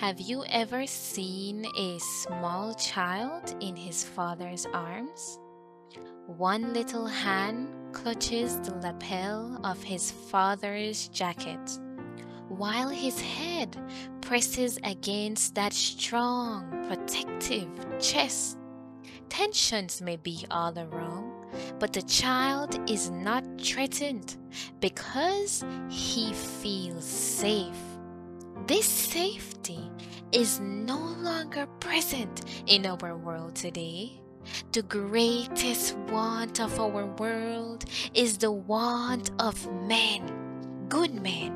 Have you ever seen a small child in his father's arms? One little hand clutches the lapel of his father's jacket, while his head presses against that strong, protective chest. Tensions may be all around, but the child is not threatened because he feels safe. This safety is no longer present in our world today. The greatest want of our world is the want of men, good men,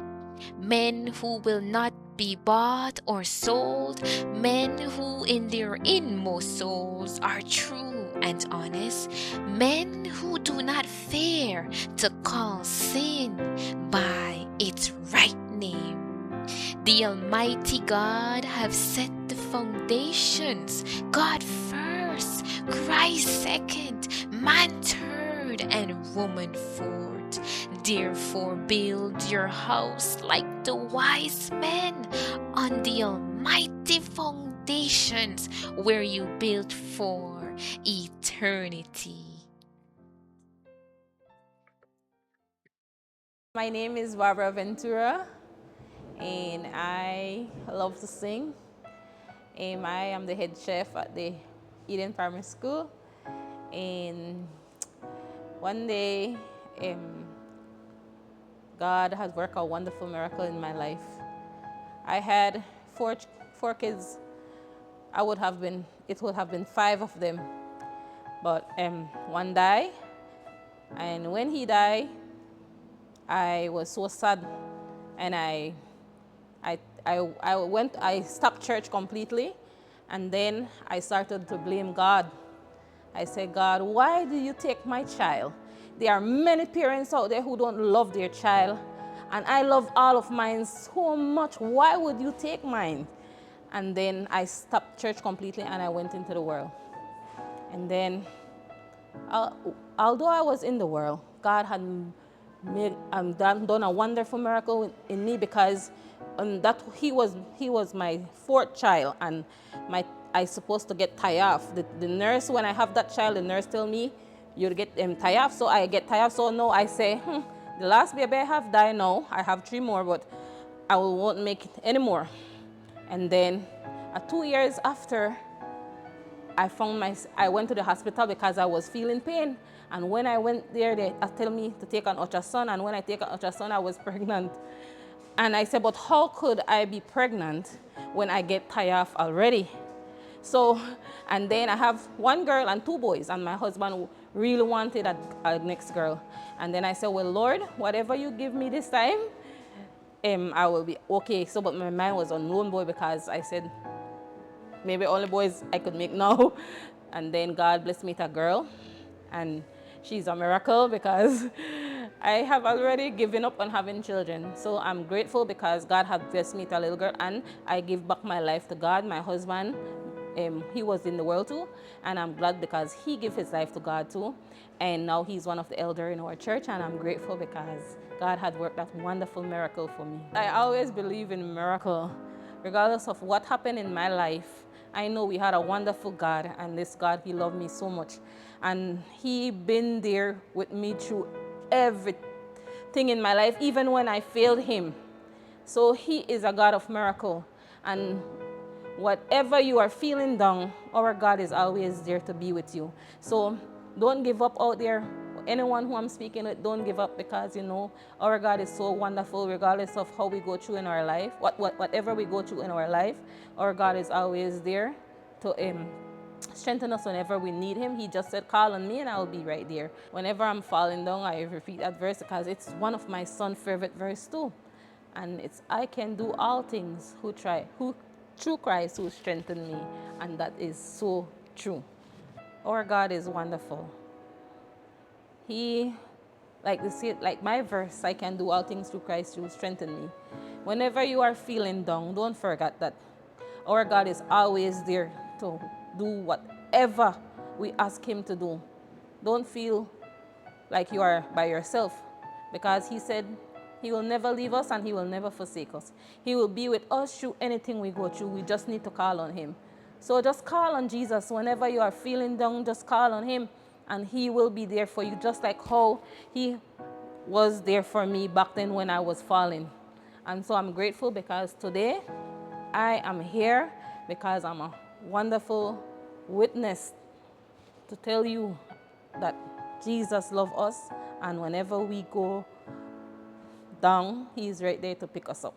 men who will not be bought or sold, men who in their inmost souls are true and honest, men who do not fear to call sin by its right name. The Almighty God have set the foundations. God first, Christ second, man third, and woman fourth. Therefore build your house like the wise men on the almighty foundations where you built for eternity. My name is Barbara Ventura, and I love to sing. I am the head chef at the Eden Primary School. And one day, God has worked a wonderful miracle in my life. I had four kids. It would have been five of them, but one died. And when he died, I was so sad, and I stopped church completely, and then I started to blame God. I said, God, why do you take my child? There are many parents out there who don't love their child, and I love all of mine so much. Why would you take mine? And then I stopped church completely and I went into the world. And then, although I was in the world, God had done a wonderful miracle in me, because that he was my fourth child, and I supposed to get tie off. The nurse, when I have that child, the nurse tell me you get tie off. So I get tie off. So now I say, the last baby I have died now. I have three more, but I won't make it anymore. And then 2 years after, I went to the hospital because I was feeling pain. And when I went there, they tell me to take an ultrasound. And when I take an ultrasound, I was pregnant. And I said, but how could I be pregnant when I get tied off already? So, and then I have one girl and two boys, and my husband really wanted a next girl. And then I said, well, Lord, whatever you give me this time, I will be okay. So, but my mind was on lone boy, because I said, maybe only boys I could make now. And then God blessed me with a girl, and she's a miracle, because I have already given up on having children. So I'm grateful because God has blessed me with a little girl, and I give back my life to God. My husband, he was in the world too, and I'm glad because he gave his life to God too. And now he's one of the elders in our church, and I'm grateful because God had worked that wonderful miracle for me. I always believe in miracle. Regardless of what happened in my life, I know we had a wonderful God, and this God, he loved me so much. And he been there with me through everything in my life, even when I failed him. So he is a God of miracle. And whatever you are feeling down, our God is always there to be with you. So don't give up out there. Anyone who I'm speaking with, don't give up, because you know our God is so wonderful. Regardless of how we go through in our life, whatever we go through in our life, our God is always there to strengthen us whenever we need him. He just said, call on me and I'll be right there. Whenever I'm falling down, I repeat that verse because it's one of my son's favorite verse too. And it's, I can do all things who through Christ who strengthened me. And that is so true. Our God is wonderful. He, like my verse, I can do all things through Christ who strengthened me. Whenever you are feeling down, don't forget that our God is always there to do whatever we ask him to do. Don't feel like you are by yourself, because he said He will never leave us and He will never forsake us. He will be with us through anything we go through. We just need to call on Him. So just call on Jesus. Whenever you are feeling down, just call on Him and He will be there for you, just like how He was there for me back then when I was falling. And so I'm grateful because today I am here because I'm a wonderful witness to tell you that Jesus loves us, and whenever we go down, He's right there to pick us up.